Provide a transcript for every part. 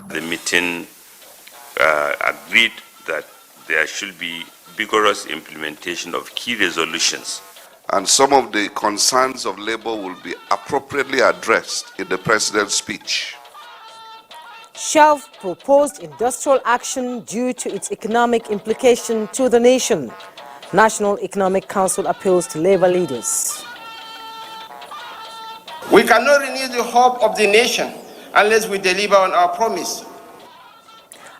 The meeting agreed that there should be vigorous implementation of key resolutions. And some of the concerns of labor will be appropriately addressed in the President's speech. Shelf proposed industrial action due to its economic implication to the nation. National Economic Council appeals to labor leaders. We cannot renew the hope of the nation unless we deliver on our promise.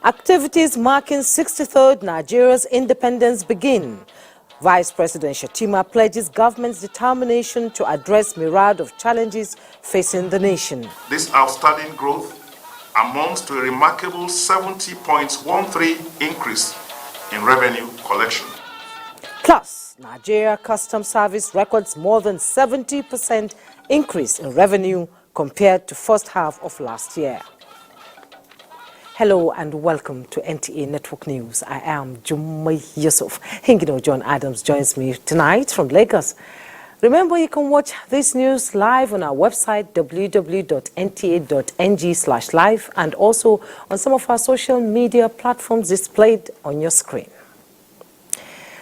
Activities marking 63rd Nigeria's independence begin. Vice President Shettima pledges government's determination to address myriad of challenges facing the nation. This outstanding growth amounts to a remarkable 70.13% increase in revenue collection. Plus, Nigeria Customs Service records more than 70% increase in revenue compared to first half of last year. Hello and welcome to NTA Network News. I am Jummai Yusuf. Hingino John Adams joins me tonight from Lagos. Remember, you can watch this news live on our website www.nta.ng/live and also on some of our social media platforms displayed on your screen.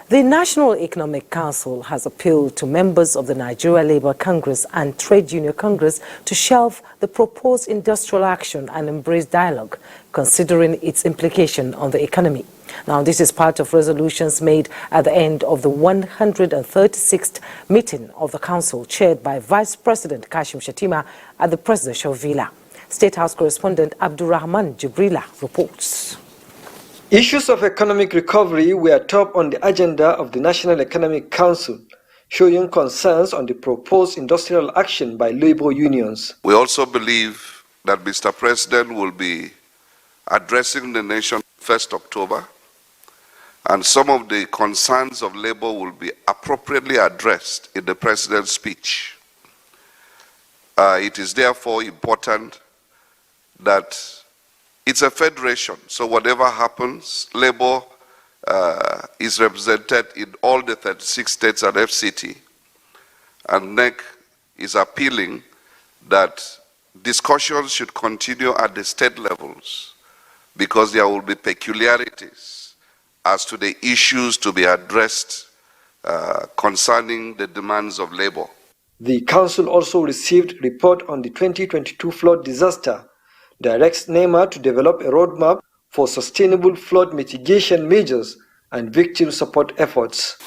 The National Economic Council has appealed to members of the Nigeria Labour Congress and Trade Union Congress to shelve the proposed industrial action and embrace dialogue, considering its implication on the economy. Now, this is part of resolutions made at the end of the 136th meeting of the Council, chaired by Vice President Kashim Shettima at the Presidential Villa. State House correspondent Abdurrahman Jibrila reports. Issues of economic recovery were top on the agenda of the National Economic Council, showing concerns on the proposed industrial action by labor unions. We also believe that Mr. President will be addressing the nation 1st October, and some of the concerns of labor will be appropriately addressed in the President's speech. It is therefore important that it's a federation, so whatever happens, labor is represented in all the 36 states and FCT. And NEC is appealing that discussions should continue at the state levels because there will be peculiarities as to the issues to be addressed concerning the demands of labor. The Council also received report on the 2022 flood disaster, directs NEMA to develop a roadmap for sustainable flood mitigation measures and victim support efforts.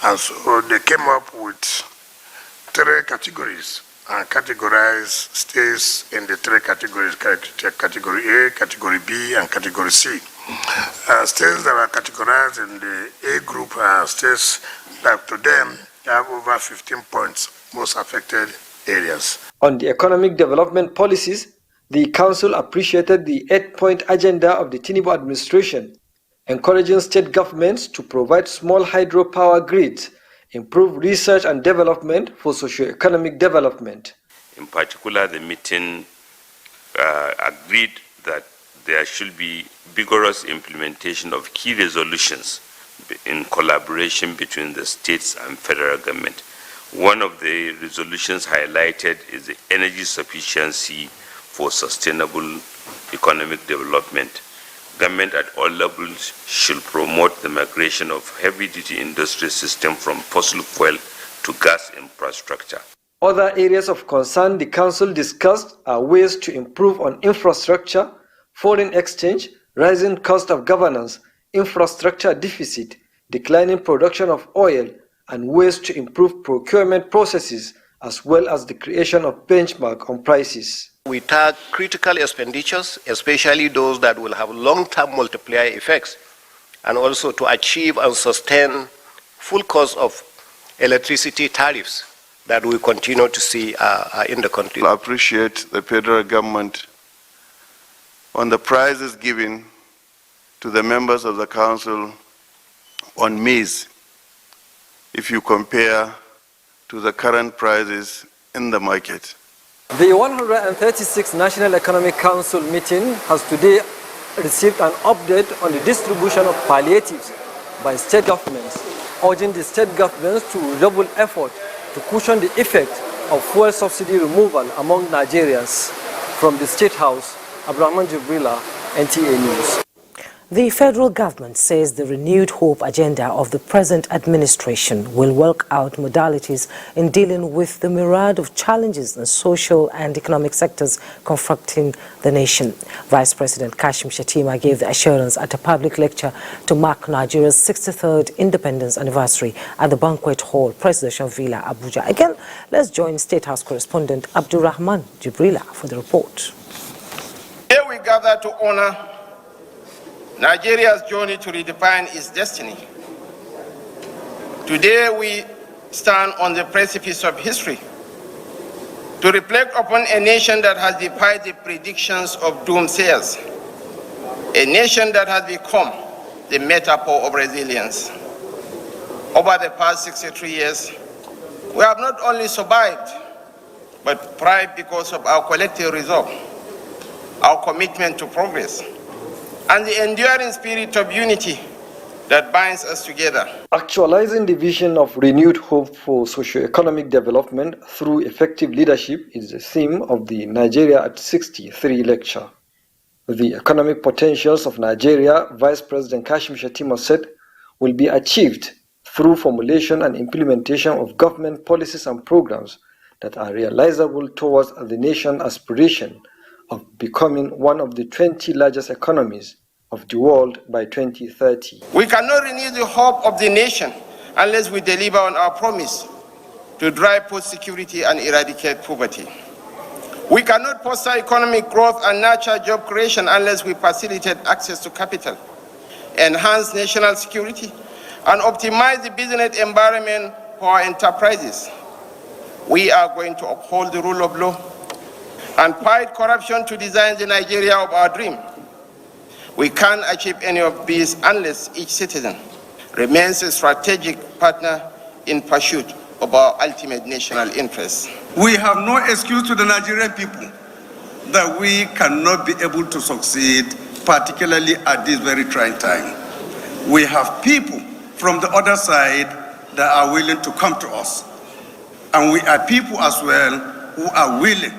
And so they came up with 3 categories and categorized states in the 3 categories, category A, category B, and category C. States that are categorized in the A group are states that to them have over 15 points, most affected areas. On the economic development policies, the Council appreciated the 8-point agenda of the Tinubu administration, encouraging state governments to provide small hydropower grids, improve research and development for socio-economic development. In particular, the meeting agreed that there should be vigorous implementation of key resolutions in collaboration between the states and federal government. One of the resolutions highlighted is the energy sufficiency for sustainable economic development. Government at all levels should promote the migration of heavy-duty industry system from fossil fuel to gas infrastructure. Other areas of concern the Council discussed are ways to improve on infrastructure, foreign exchange, rising cost of governance, infrastructure deficit, declining production of oil, and ways to improve procurement processes, as well as the creation of benchmark on prices. We tag critical expenditures, especially those that will have long-term multiplier effects, and also to achieve and sustain full cost of electricity tariffs that we continue to see in the country. I appreciate the federal government on the prizes given to the members of the council on maize, if you compare to the current prices in the market. The 136th National Economic Council meeting has today received an update on the distribution of palliatives by state governments, urging the state governments to redouble effort to cushion the effect of fuel subsidy removal among Nigerians. From the State House, Abdurrahman Jibrila, NTA News. The federal government says the renewed hope agenda of the present administration will work out modalities in dealing with the myriad of challenges in social and economic sectors confronting the nation. Vice President Kashim Shettima gave the assurance at a public lecture to mark Nigeria's 63rd independence anniversary at the Banquet Hall, Presidential Villa, Abuja. Again, let's join State House correspondent Abdurrahman Jibrila for the report. Here we gather to honor Nigeria's journey to redefine its destiny. Today we stand on the precipice of history to reflect upon a nation that has defied the predictions of doomsayers, a nation that has become the metaphor of resilience. Over the past 63 years, we have not only survived, but thrived because of our collective resolve, our commitment to progress, and the enduring spirit of unity that binds us together. Actualizing the vision of renewed hope for socio-economic development through effective leadership is the theme of the Nigeria at 63 lecture. The economic potentials of Nigeria, Vice President Kashim Shettima said, will be achieved through formulation and implementation of government policies and programs that are realizable towards the nation's aspiration of becoming one of the 20 largest economies of the world by 2030. We cannot renew the hope of the nation unless we deliver on our promise to drive food security and eradicate poverty. We cannot foster economic growth and nurture job creation unless we facilitate access to capital, enhance national security, and optimize the business environment for our enterprises. We are going to uphold the rule of law and fight corruption to design the Nigeria of our dream. We can't achieve any of these unless each citizen remains a strategic partner in pursuit of our ultimate national interests. We have no excuse to the Nigerian people that we cannot be able to succeed, particularly at this very trying time. We have people from the other side that are willing to come to us. And we are people as well who are willing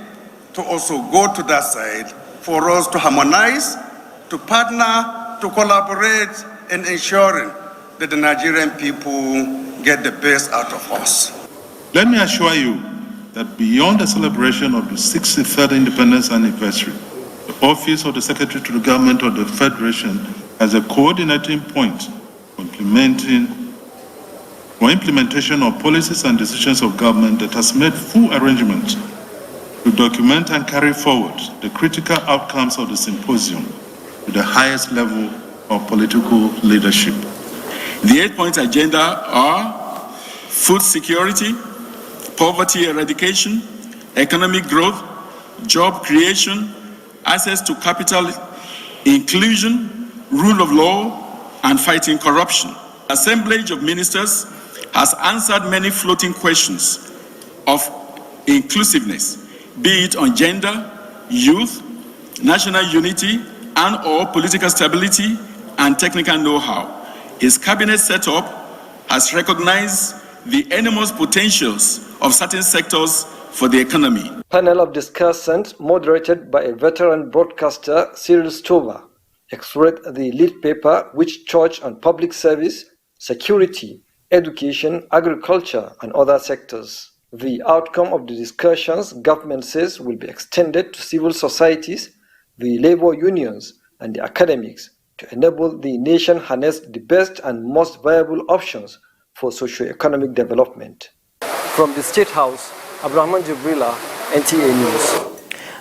to also go to that side for us to harmonize, to partner, to collaborate in ensuring that the Nigerian people get the best out of us. Let me assure you that beyond the celebration of the 63rd independence anniversary, the Office of the Secretary to the Government of the Federation has a coordinating point for implementation of policies and decisions of government that has made full arrangements to document and carry forward the critical outcomes of the symposium to the highest level of political leadership. The 8-point agenda are food security, poverty eradication, economic growth, job creation, access to capital, inclusion, rule of law, and fighting corruption. The Assemblage of Ministers has answered many floating questions of inclusiveness, be it on gender, youth, national unity, and/or political stability and technical know-how. His cabinet setup has recognized the enormous potentials of certain sectors for the economy. Panel of discussants, moderated by a veteran broadcaster, Cyril Stover, expressed the lead paper which touched on public service, security, education, agriculture, and other sectors. The outcome of the discussions, government says, will be extended to civil societies, the labor unions, and the academics to enable the nation harness the best and most viable options for socio-economic development. From the State House, Abdurrahman Jibrila, NTA News.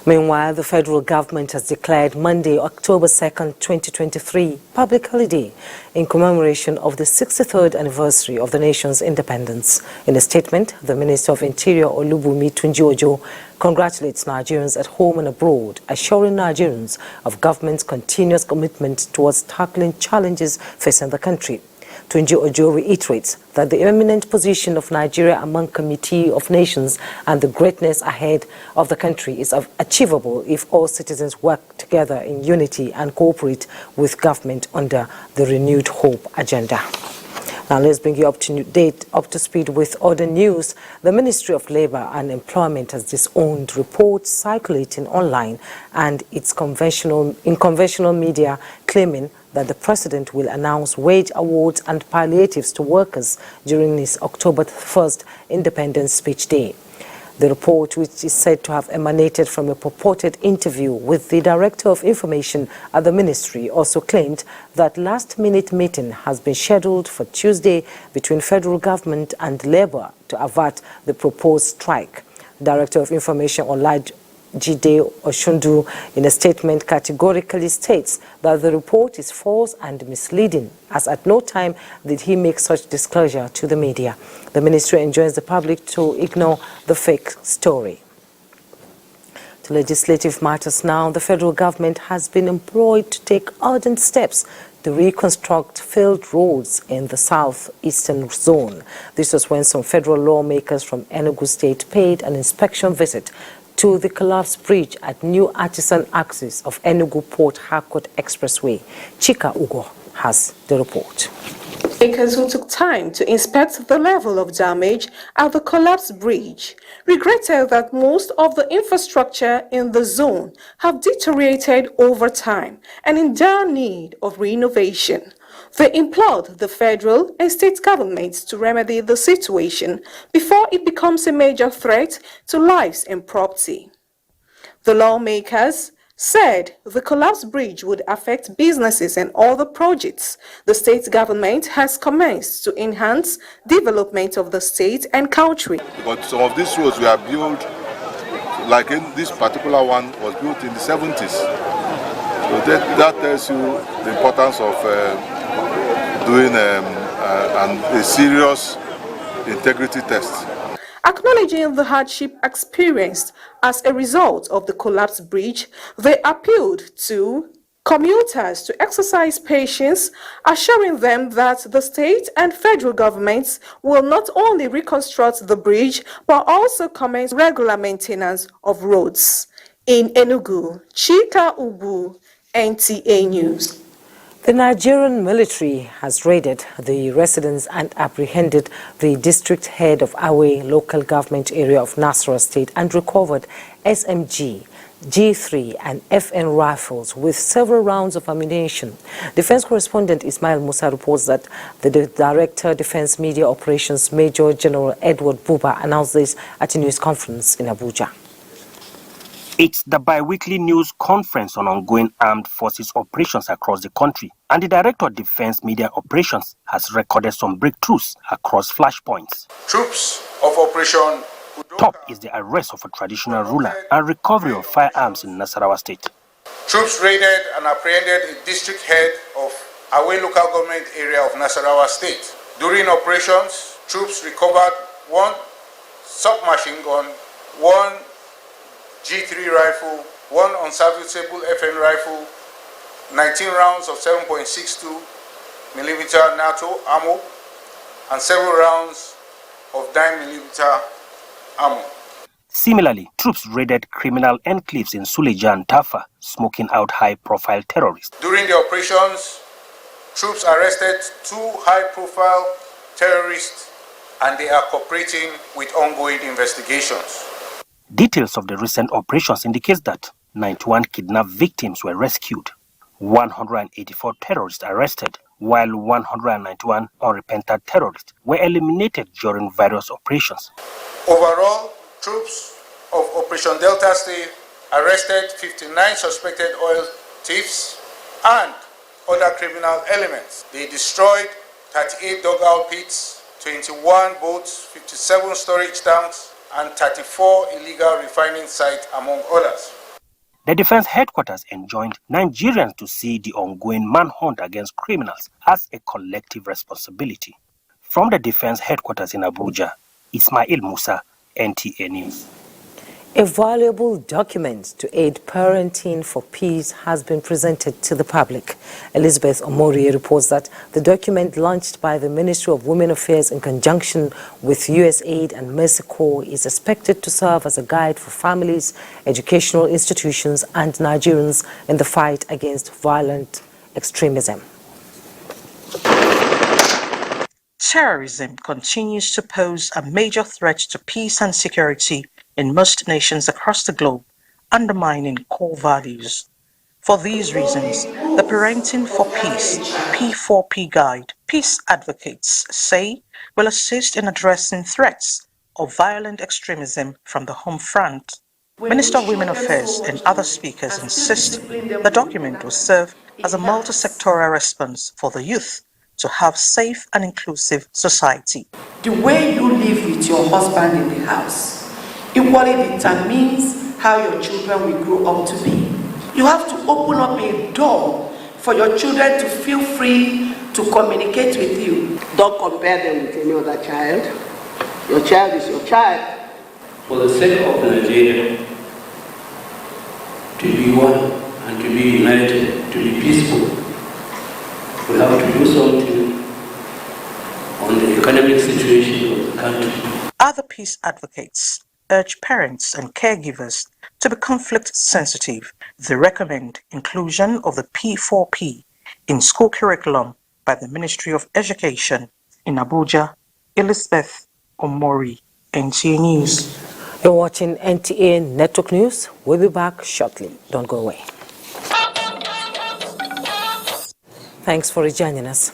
Meanwhile, the federal government has declared Monday, October 2nd, 2023, public holiday in commemoration of the 63rd anniversary of the nation's independence. In a statement, the Minister of Interior, Olubunmi Tunji-Ojo, congratulates Nigerians at home and abroad, assuring Nigerians of government's continuous commitment towards tackling challenges facing the country. Tunji-Ojo reiterates that the eminent position of Nigeria among Committee of Nations and the greatness ahead of the country is achievable if all citizens work together in unity and cooperate with government under the renewed hope agenda. Now let's bring you up to speed with other news. The Ministry of Labour and Employment has disowned reports circulating online and its conventional media claiming that the president will announce wage awards and palliatives to workers during his October 1st Independence Speech Day. The report, which is said to have emanated from a purported interview with the Director of Information at the Ministry, also claimed that last-minute meeting has been scheduled for Tuesday between federal government and Labour to avert the proposed strike. Director of Information Olajide Oshundu, in a statement, categorically states that the report is false and misleading, as at no time did he make such disclosure to the media. The ministry enjoins the public to ignore the fake story. To legislative matters now, the federal government has been employed to take urgent steps to reconstruct failed roads in the southeastern zone. This was when some federal lawmakers from Enugu State paid an inspection visit to the collapsed bridge at New Artisan Axis of Enugu Port Harcourt Expressway. Chika Ugo has the report. Lawmakers who took time to inspect the level of damage at the collapsed bridge regretted that most of the infrastructure in the zone have deteriorated over time and in dire need of renovation. They implored the federal and state governments to remedy the situation before it becomes a major threat to lives and property. The lawmakers said the collapsed bridge would affect businesses and other projects the state government has commenced to enhance development of the state and country. But some of these roads were built, like in this particular one was built in the 70s. So that tells you the importance of doing a serious integrity test. Acknowledging the hardship experienced as a result of the collapsed bridge, they appealed to commuters to exercise patience, assuring them that the state and federal governments will not only reconstruct the bridge, but also commence regular maintenance of roads. In Enugu, Chika Ubu, NTA News. The Nigerian military has raided the residence and apprehended the district head of Awe local government area of Nasarawa State and recovered SMG, G3 and FN rifles with several rounds of ammunition. Defense correspondent Ismail Musa reports that the Director Defense Media Operations Major General Edward Buba announced this at a news conference in Abuja. It's the bi-weekly news conference on ongoing armed forces operations across the country, and the Director of Defense Media Operations has recorded some breakthroughs across flashpoints. Troops of Operation Top is the arrest of a traditional ruler and recovery of firearms in Nasarawa State. Troops raided and apprehended the district head of Awe local government area of Nasarawa State. During operations, troops recovered one submachine gun, one G3 rifle, one unserviceable FN rifle, 19 rounds of 7.62 millimeter NATO ammo, and several rounds of 9 millimeter ammo. Similarly, troops raided criminal enclaves in Suleja and Tafa, smoking out high-profile terrorists. During the operations, troops arrested 2 high-profile terrorists, and they are cooperating with ongoing investigations. Details of the recent operations indicate that 91 kidnapped victims were rescued, 184 terrorists arrested, while 191 unrepentant terrorists were eliminated during various operations. Overall, troops of Operation Delta State arrested 59 suspected oil thieves and other criminal elements. They destroyed 38 dugout pits, 21 boats, 57 storage tanks, and 34 illegal refining sites, among others. The defense headquarters enjoined Nigerians to see the ongoing manhunt against criminals as a collective responsibility. From the defense headquarters in Abuja, Ismail Musa, NTA News. A valuable document to aid parenting for peace has been presented to the public. Elizabeth Omorie reports that the document launched by the Ministry of Women Affairs in conjunction with USAID and Mercy Corps is expected to serve as a guide for families, educational institutions, and Nigerians in the fight against violent extremism. Terrorism continues to pose a major threat to peace and security in most nations across the globe, undermining core values. For these reasons, the Parenting for Peace P4P guide, peace advocates say, will assist in addressing threats of violent extremism from the home front. Minister of Women Affairs and other speakers insist the document will serve as a multi-sectoral response for the youth to have safe and inclusive society. The way you live with your husband in the house equally determines how your children will grow up to be. You have to open up a door for your children to feel free to communicate with you. Don't compare them with any other child. Your child is your child. For the sake of Nigeria, to be one and to be united, to be peaceful, we have to do something on the economic situation of the country. Other peace advocates urge parents and caregivers to be conflict sensitive. They recommend inclusion of the P4P in school curriculum by the Ministry of Education. In Abuja, Elizabeth Omori, NTA News. You're watching NTA Network News. We'll be back shortly. Don't go away. Thanks for joining us.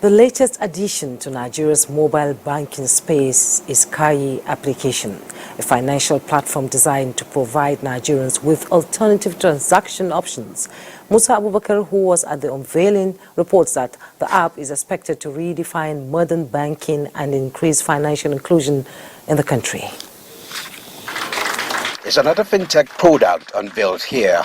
The latest addition to Nigeria's mobile banking space is Kayi application, a financial platform designed to provide Nigerians with alternative transaction options. Musa Abubakar, who was at the unveiling, reports that the app is expected to redefine modern banking and increase financial inclusion in the country. It's another fintech product unveiled here,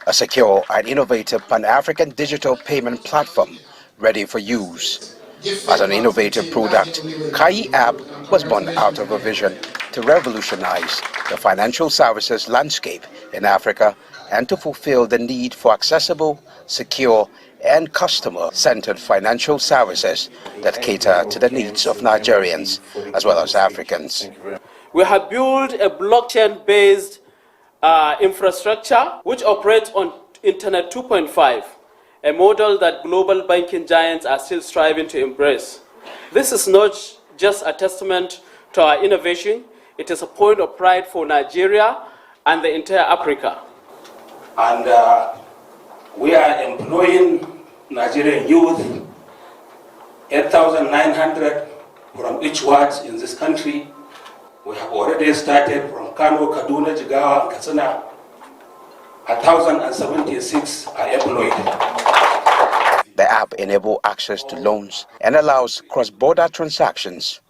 a secure and innovative Pan-African digital payment platform ready for use. As an innovative product, Kayi app was born out of a vision to revolutionize the financial services landscape in Africa and to fulfill the need for accessible, secure, and customer-centered financial services that cater to the needs of Nigerians as well as Africans. We have built a blockchain-based infrastructure which operates on Internet 2.5, a model that global banking giants are still striving to embrace. This is not just a testament to our innovation, it is a point of pride for Nigeria and the entire Africa. And we are employing Nigerian youth, 8,900 from each ward in this country. We have already started from Kano, Kaduna, Jigawa, and Katsina. 1,076 are employed. The app enables access to loans and allows cross-border transactions.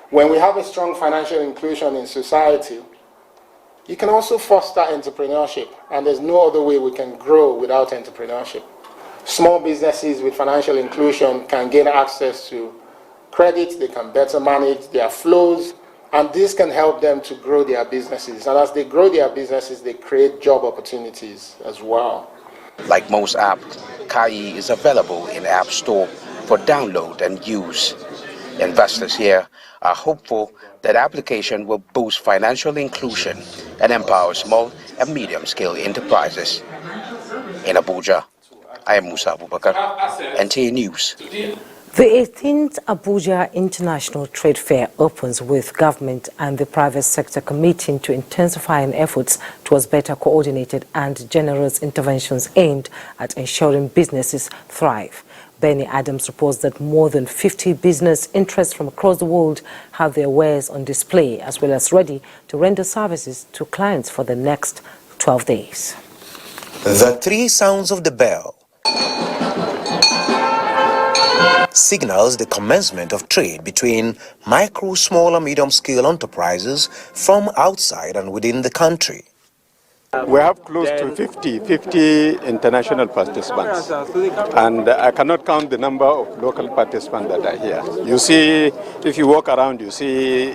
When we have a strong financial inclusion in society, you can also foster entrepreneurship, and there's no other way we can grow without entrepreneurship. Small businesses with financial inclusion can gain access to credit, they can better manage their flows, and this can help them to grow their businesses. And as they grow their businesses, they create job opportunities as well. Like most apps, Kayi is available in App Store for download and use. Investors here are hopeful that application will boost financial inclusion and empower small and medium-scale enterprises. In Abuja, I am Musa Abubakar, NTA News. The 18th Abuja International Trade Fair opens with government and the private sector committing to intensifying efforts towards better coordinated and generous interventions aimed at ensuring businesses thrive. Benny Adams reports that more than 50 business interests from across the world have their wares on display as well as ready to render services to clients for the next 12 days. The three sounds of the bell signals the commencement of trade between micro, small and medium-scale enterprises from outside and within the country. We have close to 50 international participants, and I cannot count the number of local participants that are here. You see, if you walk around, you see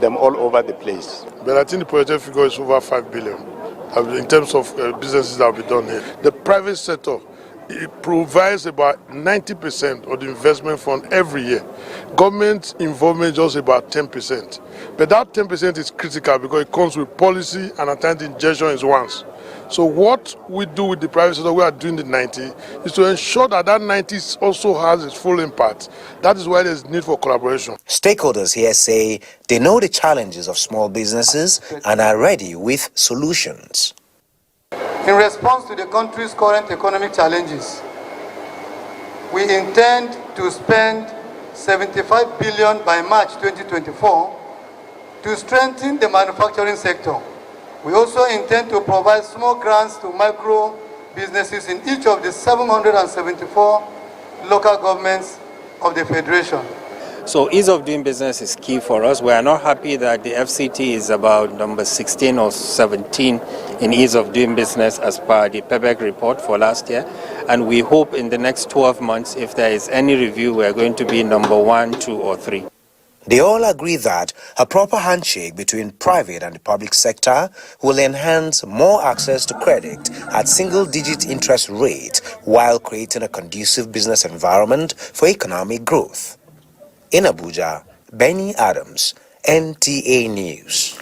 them all over the place. But I think the project figure is over 5 billion in terms of businesses that will be done here. The private sector, it provides about 90% of the investment fund every year. Government involvement is just about 10%. But that 10% is critical because it comes with policy and at times injection is once. So what we do with the private sector, we are doing the 90, is to ensure that that 90 also has its full impact. That is why there's need for collaboration. Stakeholders here say they know the challenges of small businesses and are ready with solutions. In response to the country's current economic challenges, we intend to spend 75 billion by March 2024 to strengthen the manufacturing sector. We also intend to provide small grants to micro businesses in each of the 774 local governments of the Federation. So ease of doing business is key for us. We are not happy that the FCT is about number 16 or 17 in ease of doing business as per the PEBEC report for last year. And we hope in the next 12 months, if there is any review, we are going to be number 1, 2, or 3. They all agree that a proper handshake between private and the public sector will enhance more access to credit at single-digit interest rate while creating a conducive business environment for economic growth. In Abuja, Benny Adams, NTA News.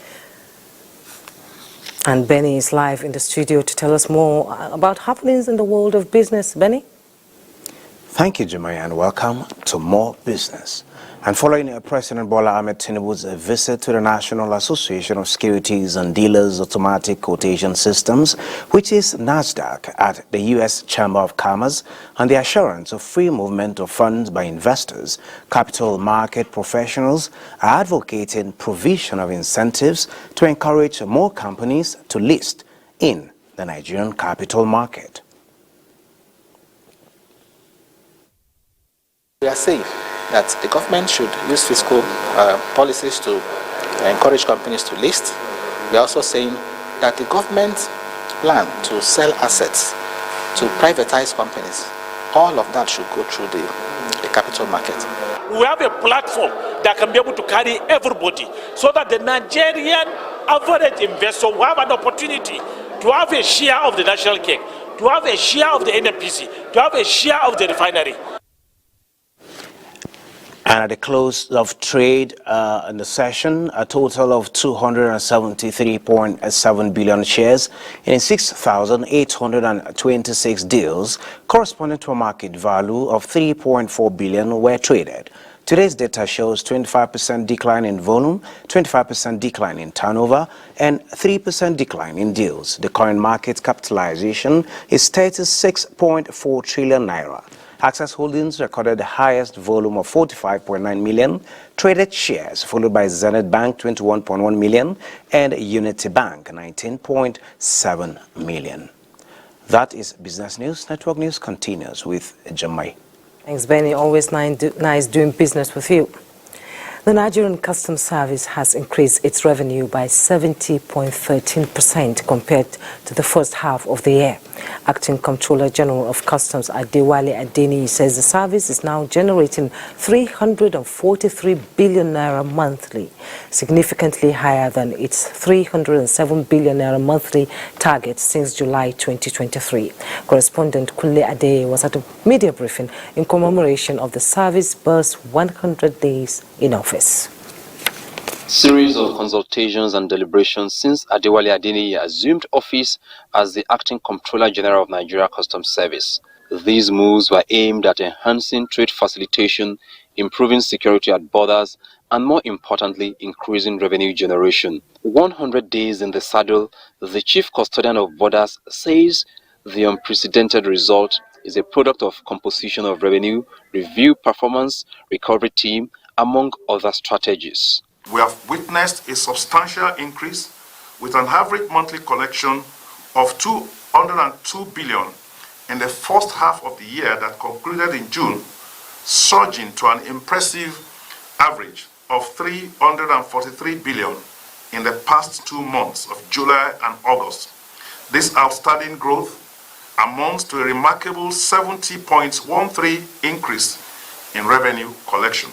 And Benny is live in the studio to tell us more about happenings in the world of business. Benny? Thank you, Jemai, and welcome to More Business. And following President Bola Ahmed Tinubu's visit to the National Association of Securities and Dealers Automatic Quotation Systems, which is NASDAQ, at the U.S. Chamber of Commerce, and the assurance of free movement of funds by investors, capital market professionals are advocating provision of incentives to encourage more companies to list in the Nigerian capital market. We are saying that the government should use fiscal policies to encourage companies to list. We are also saying that the government plan to sell assets, to privatize companies, all of that should go through the capital market. We have a platform that can be able to carry everybody so that the Nigerian average investor will have an opportunity to have a share of the national cake, to have a share of the NPC, to have a share of the refinery. And at the close of trade in the session, a total of 273.7 billion shares in 6,826 deals, corresponding to a market value of 3.4 billion, were traded. Today's data shows 25% decline in volume, 25% decline in turnover, and 3% decline in deals. The current market capitalization is 36.4 trillion naira. Access Holdings recorded the highest volume of 45.9 million traded shares, followed by Zenith Bank 21.1 million and Unity Bank 19.7 million. That is Business News. Network News continues with Jamai. Thanks, Benny. Always nice doing business with you. The Nigerian Customs Service has increased its revenue by 70.13% compared to the first half of the year. Acting Comptroller General of Customs Adewale Adeni says the service is now generating 343 billion naira monthly, significantly higher than its 307 billion naira monthly target since July 2023. Correspondent Kunle Adeye was at a media briefing in commemoration of the service burst 100 days in office. Series of consultations and deliberations since Adewale Adeniyi assumed office as the Acting Comptroller General of Nigeria Customs Service. These moves were aimed at enhancing trade facilitation, improving security at borders, and more importantly, increasing revenue generation. 100 days in the saddle, the Chief Custodian of Borders says the unprecedented result is a product of composition of revenue, review performance, recovery team, among other strategies. We have witnessed a substantial increase with an average monthly collection of 202 billion in the first half of the year that concluded in June, surging to an impressive average of 343 billion in the past 2 months of July and August. This outstanding growth amounts to a remarkable 70.13% increase in revenue collection.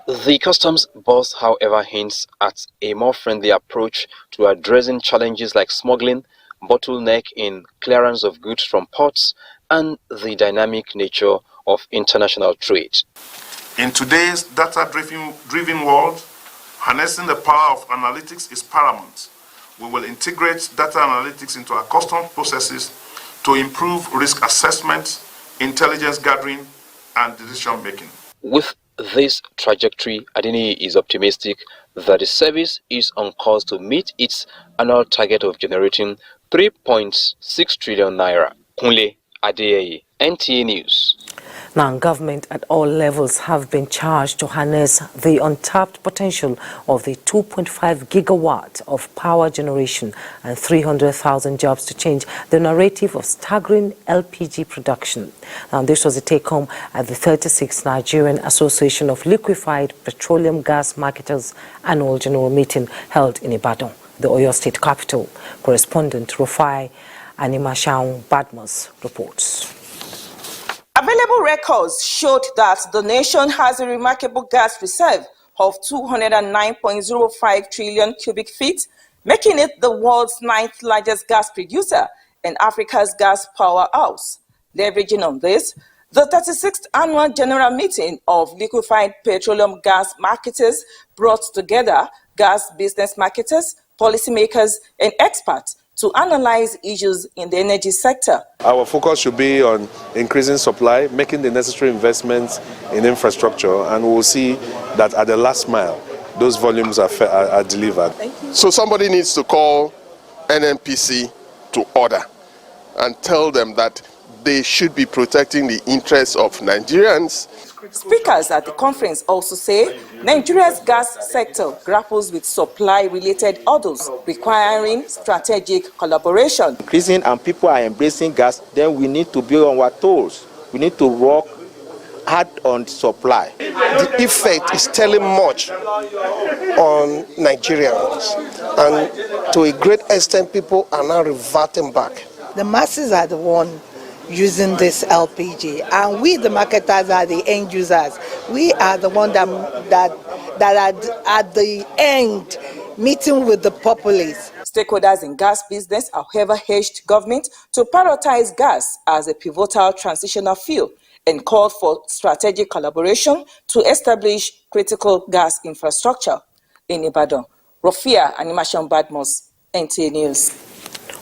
The customs boss, however, hints at a more friendly approach to addressing challenges like smuggling, bottleneck in clearance of goods from ports, and the dynamic nature of international trade. In today's data-driven world, harnessing the power of analytics is paramount. we will integrate data analytics into our customs processes to improve risk assessment, intelligence gathering, and decision making. With this trajectory, Adeniyi is optimistic that the service is on course to meet its annual target of generating 3.6 trillion naira. Kunle Adeniyi, NTA News. Now, government at all levels have been charged to harness the untapped potential of the 2.5 gigawatt of power generation and 300,000 jobs to change the narrative of staggering LPG production. Now, this was a take-home at the 36th Nigerian Association of Liquefied Petroleum Gas Marketers annual general meeting held in Ibadan, the Oyo State capital. Correspondent Rufai Animashaun Badmus reports. Available records showed that the nation has a remarkable gas reserve of 209.05 trillion cubic feet, making it the world's 9th largest gas producer and Africa's gas powerhouse. Leveraging on this, the 36th annual general meeting of liquefied petroleum gas marketers brought together gas business marketers, policymakers, and experts to analyze issues in the energy sector. Our focus should be on increasing supply, making the necessary investments in infrastructure, and we'll see that at the last mile, those volumes are delivered. So somebody needs to call NNPC to order and tell them that they should be protecting the interests of Nigerians. Speakers at the conference also say Nigeria's gas sector grapples with supply-related hurdles requiring strategic collaboration. Increasing and people are embracing gas, then we need to be on our toes. We need to work hard on supply. The effect is telling much on Nigerians, and to a great extent people are now reverting back. The masses are the one using this LPG, and we the marketers are the end users. We are the one that are at the end meeting with the populace. Stakeholders in gas business, however, urged government to prioritize gas as a pivotal transitional fuel and called for strategic collaboration to establish critical gas infrastructure. In Ibadan, Rofia Animation Badmos, NTA News.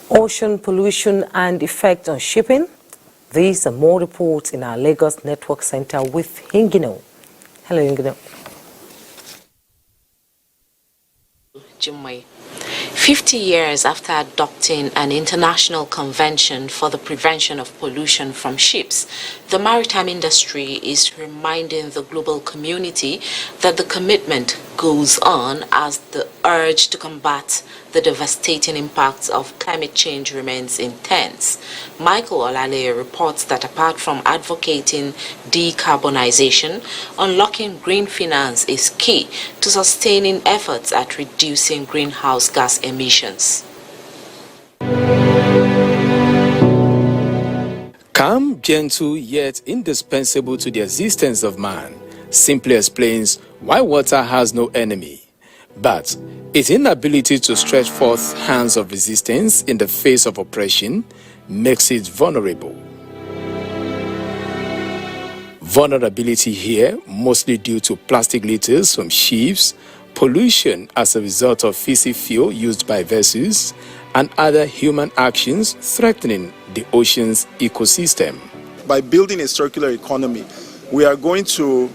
Ocean pollution and effect on shipping. These and more reports in our Lagos Network Center with Hingino. Hello, Hingino. Jimwe. 50 years after adopting an international convention for the prevention of pollution from ships, the maritime industry is reminding the global community that the commitment goes on as the urge to combat the devastating impacts of climate change remains intense. Michael Olale reports that apart from advocating decarbonization, unlocking green finance is key to sustaining efforts at reducing greenhouse gas emissions. Calm, gentle, yet indispensable to the existence of man, simply explains why water has no enemy. But its inability to stretch forth hands of resistance in the face of oppression makes it vulnerable. Vulnerability here mostly due to plastic litters from ships, pollution as a result of fossil fuel used by vessels, and other human actions threatening the ocean's ecosystem. By building a circular economy, we are going to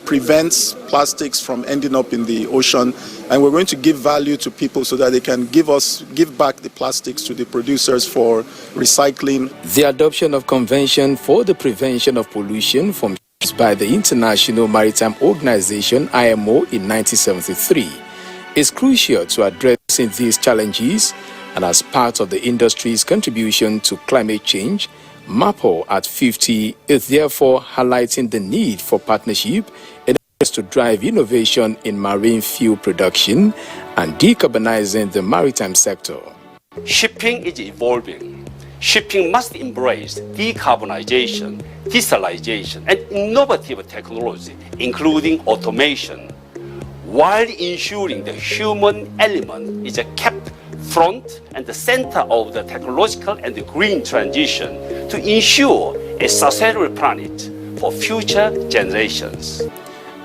prevent plastics from ending up in the ocean, and we're going to give value to people so that they can give back the plastics to the producers for recycling. The adoption of Convention for the Prevention of Pollution from Ships by the International Maritime Organization (IMO) in 1973 is crucial to addressing these challenges, and as part of the industry's contribution to climate change, MAPO at 50 is therefore highlighting the need for partnership in order to drive innovation in marine fuel production and decarbonizing the maritime sector. Shipping is evolving. Shipping must embrace decarbonization, digitalization, and innovative technology, including automation, while ensuring the human element is kept front and the center of the technological and the green transition to ensure a sustainable planet for future generations.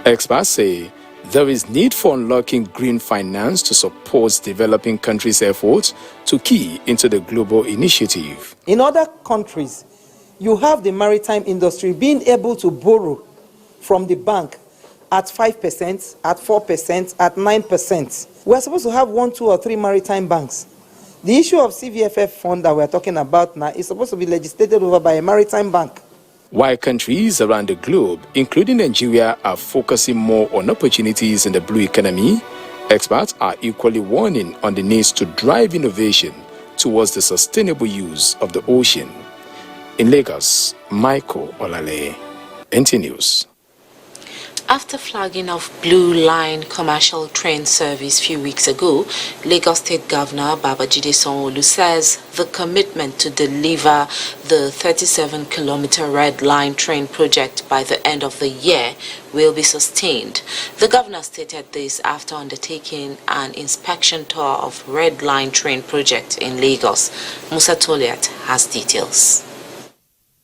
Experts say There is need for unlocking green finance to support developing countries' efforts to key into the global initiative. In other countries, you have the maritime industry being able to borrow from the bank at 5%, at 4%, at 9%. We're supposed to have 1, 2, or 3 maritime banks. The issue of CVFF fund that we're talking about now is supposed to be legislated over by a maritime bank. While countries around the globe, including Nigeria, are focusing more on opportunities in the blue economy, experts are equally warning on the need to drive innovation towards the sustainable use of the ocean. In Lagos, Michael Olale, NTA News. After flagging of Blue Line commercial train service a few weeks ago, Lagos State Governor Babajide Sanwo-Olu says the commitment to deliver the 37-kilometer Red Line train project by the end of the year will be sustained. The governor stated this after undertaking an inspection tour of Red Line train project in Lagos. Musa Toliat has details.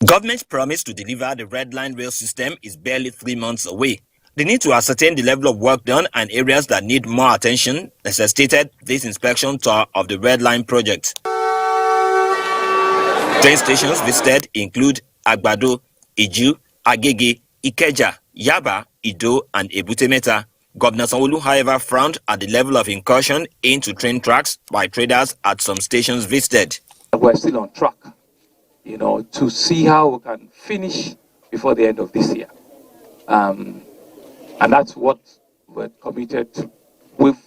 Government's promise to deliver the Red Line rail system is barely 3 months away. The need to ascertain the level of work done and areas that need more attention necessitated this inspection tour of the Red Line project. Train stations visited include Agbado, Iju, Agege, Ikeja, Yaba, Ido, and Ebute-Metta. Governor Sanwo-Olu, however, frowned at the level of incursion into train tracks by traders at some stations visited. We're still on track, to see how we can finish before the end of this year. And that's what we're committed to. We've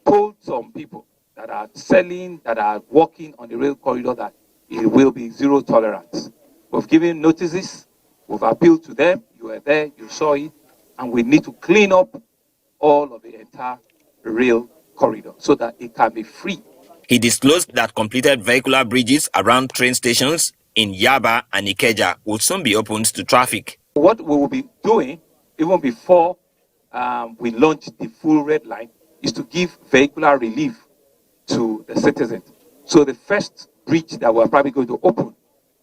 told some people that are selling, that are working on the rail corridor, that it will be zero tolerance. We've given notices, we've appealed to them, you were there, you saw it, and we need to clean up all of the entire rail corridor so that it can be free. He disclosed that completed vehicular bridges around train stations in Yaba and Ikeja will soon be opened to traffic. What we will be doing, even before we launch the full Red Line, is to give vehicular relief to the citizens. So the first bridge that we're probably going to open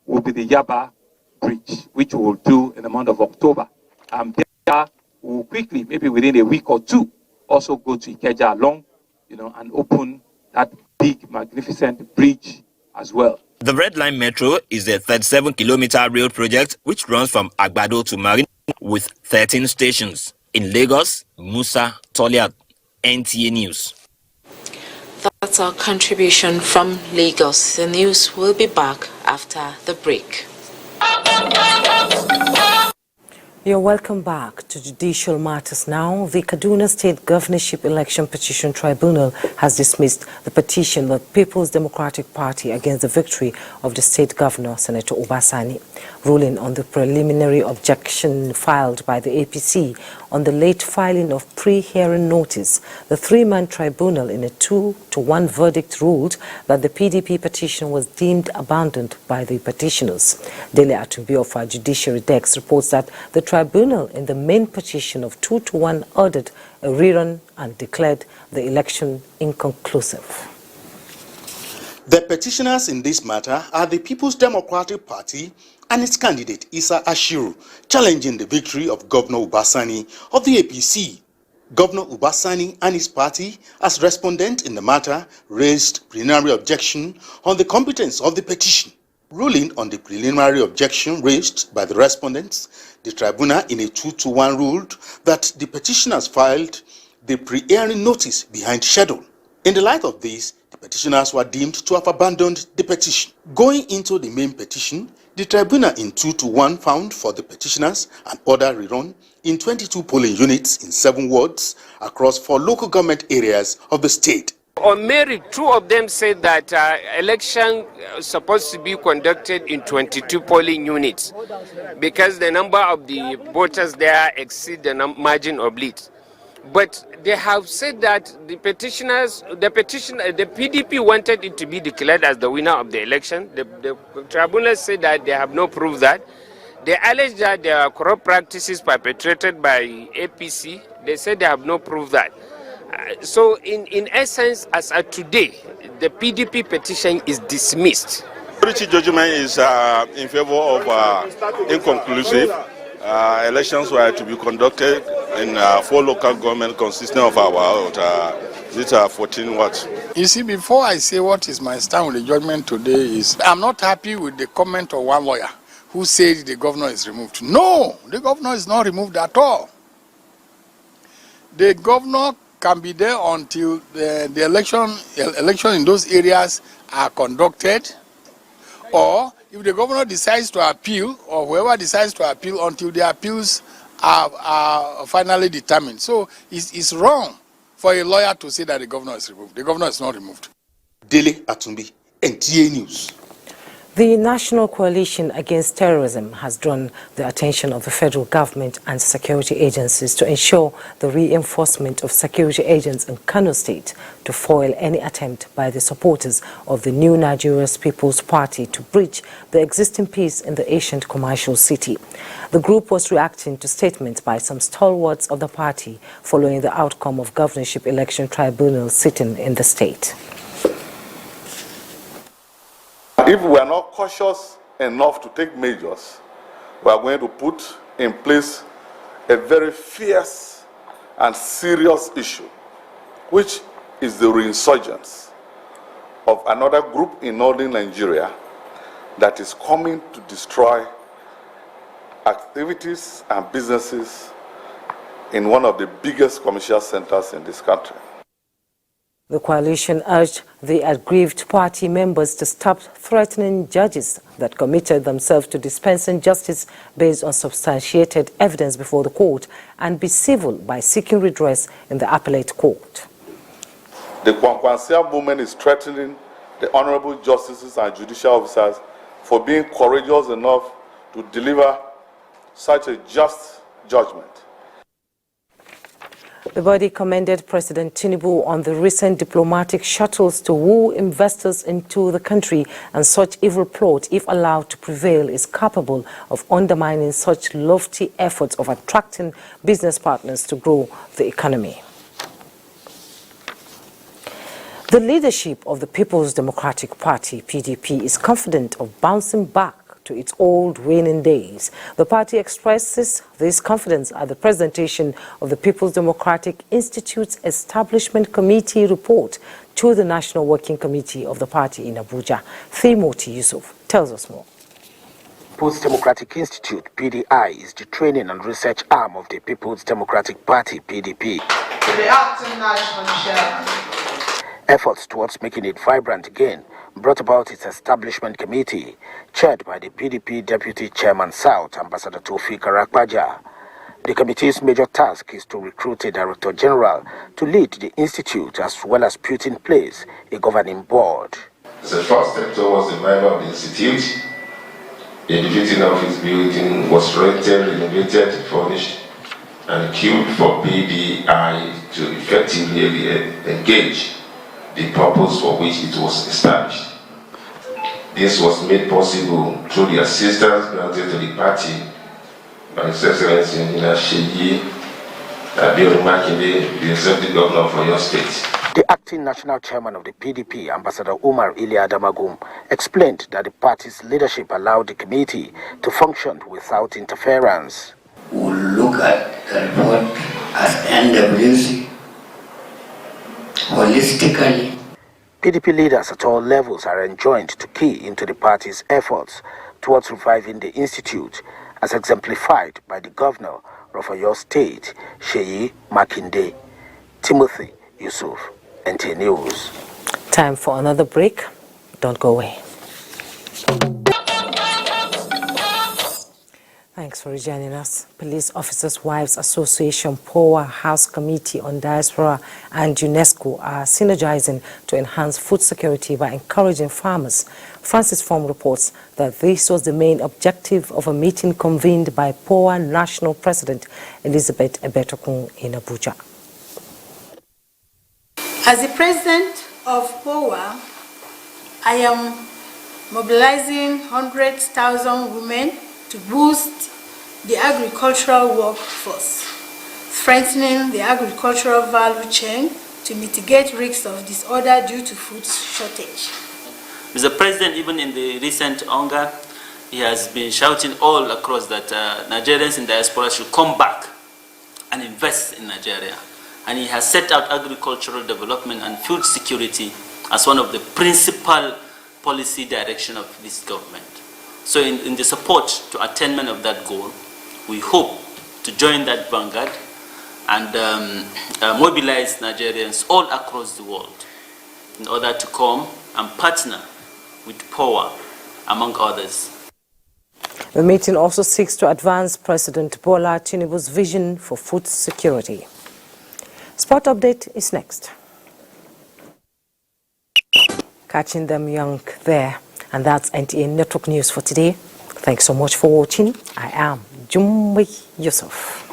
will be the Yaba Bridge, which we will do in the month of October. There we will quickly, maybe within a week or two, also go to Ikeja along, and open that big, magnificent bridge as well. The Red Line Metro is a 37-kilometer rail project which runs from Agbado to Marine with 13 stations. In Lagos, Musa Toliat, NTA News. That's our contribution from Lagos. The news will be back after the break. You're welcome back to Judicial Matters now. The Kaduna State Governorship Election Petition Tribunal has dismissed the petition of the People's Democratic Party against the victory of the state governor, Senator Obasani, ruling on the preliminary objection filed by the APC on the late filing of pre-hearing notice. The three-man tribunal in a 2-1 verdict ruled that the PDP petition was deemed abandoned by the petitioners. Dele Atumbi of our Judiciary Desk reports that the tribunal in the main petition of 2-1 ordered a rerun and declared the election inconclusive. The petitioners in this matter are the People's Democratic Party and its candidate Isa Ashiru, challenging the victory of Governor Obasani of the APC. Governor Obasani and his party, as respondent in the matter, raised preliminary objection on the competence of the petition. Ruling on the preliminary objection raised by the respondents, the tribunal in a 2-1 ruled that the petitioners filed the pre-hearing notice behind schedule. In the light of this, the petitioners were deemed to have abandoned the petition. Going into the main petition, the tribunal in 2-1 found for the petitioners an order rerun in 22 polling units in 7 wards across 4 local government areas of the state. On merit, 2 of them said that election is supposed to be conducted in 22 polling units because the number of the voters there exceed the margin of lead. But they have said that the PDP wanted it to be declared as the winner of the election. The tribunal said that they have no proof that. They allege that there are corrupt practices perpetrated by APC. They said they have no proof that. So in essence, as of today, the PDP petition is dismissed. The judgment is in favor of inconclusive. Elections were to be conducted in 4 local government consisting of about 14 what? You see, before I say what is my stand with the judgment today is, I'm not happy with the comment of one lawyer who said the governor is removed. No, the governor is not removed at all. The governor can be there until the election in those areas are conducted, or if the governor decides to appeal, or whoever decides to appeal, until the appeals are finally determined. So it's wrong for a lawyer to say that the governor is removed. The governor is not removed. Dele Atumbi, NTA News. The National Coalition Against Terrorism has drawn the attention of the federal government and security agencies to ensure the reinforcement of security agents in Kano State to foil any attempt by the supporters of the new Nigerian People's Party to breach the existing peace in the ancient commercial city. The group was reacting to statements by some stalwarts of the party following the outcome of governorship election tribunal sitting in the state. If we are not cautious enough to take measures, we are going to put in place a very fierce and serious issue, which is the reinsurgence of another group in northern Nigeria that is coming to destroy activities and businesses in one of the biggest commercial centers in this country. The coalition urged the aggrieved party members to stop threatening judges that committed themselves to dispensing justice based on substantiated evidence before the court and be civil by seeking redress in the appellate court. The Kwankwansia movement is threatening the honorable justices and judicial officers for being courageous enough to deliver such a just judgment. The body commended President Tinubu on the recent diplomatic shuttles to woo investors into the country, and such evil plot, if allowed to prevail, is capable of undermining such lofty efforts of attracting business partners to grow the economy. The leadership of the People's Democratic Party, PDP, is confident of bouncing back to its old waning days. The party expresses this confidence at the presentation of the People's Democratic Institute's Establishment Committee report to the National Working Committee of the party in Abuja. Timothy Yusuf tells us more. People's Democratic Institute, PDI, is the training and research arm of the People's Democratic Party, PDP. To the acting national chairman. Efforts towards making it vibrant again brought about its establishment committee, chaired by the PDP Deputy Chairman South, Ambassador Tawfiq Arakbaja. The committee's major task is to recruit a Director General to lead the institute, as well as put in place a governing board. As a first step towards the revival of the institute, a befitting office building was rented, renovated, furnished, and equipped for PDI to effectively engage the purpose for which it was established. This was made possible through the assistance granted to the party by His Excellency Sheyi Makinde, the Executive Governor for your state. The acting national chairman of the PDP, Ambassador Umar Ilia Damagum, explained that the party's leadership allowed the committee to function without interference. We will look at the report as NWC holistically. PDP leaders at all levels are enjoined to key into the party's efforts towards reviving the institute, as exemplified by the governor of your state, Sheyi Makinde. Timothy Yusuf, NTA News. Time for another break. Don't go away. Thanks for joining us. Police Officers' Wives Association, Power House Committee on Diaspora and UNESCO are synergizing to enhance food security by encouraging farmers. Francis Form reports that this was the main objective of a meeting convened by Power National President Elizabeth Ebetokun in Abuja. As the president of Power, I am mobilizing 100,000 women to boost the agricultural workforce, strengthening the agricultural value chain to mitigate risks of disorder due to food shortage. Mr. President, even in the recent hunger he has been shouting all across that Nigerians in diaspora should come back and invest in Nigeria. And he has set out agricultural development and food security as one of the principal policy direction of this government. So in the support to attainment of that goal, we hope to join that vanguard and mobilize Nigerians all across the world in order to come and partner with POWA, among others. The meeting also seeks to advance President Bola Tinubu's vision for food security. Sport update is next. Catching them young there. And that's NTA Network News for today. Thanks so much for watching. I am Jumbi Yusuf.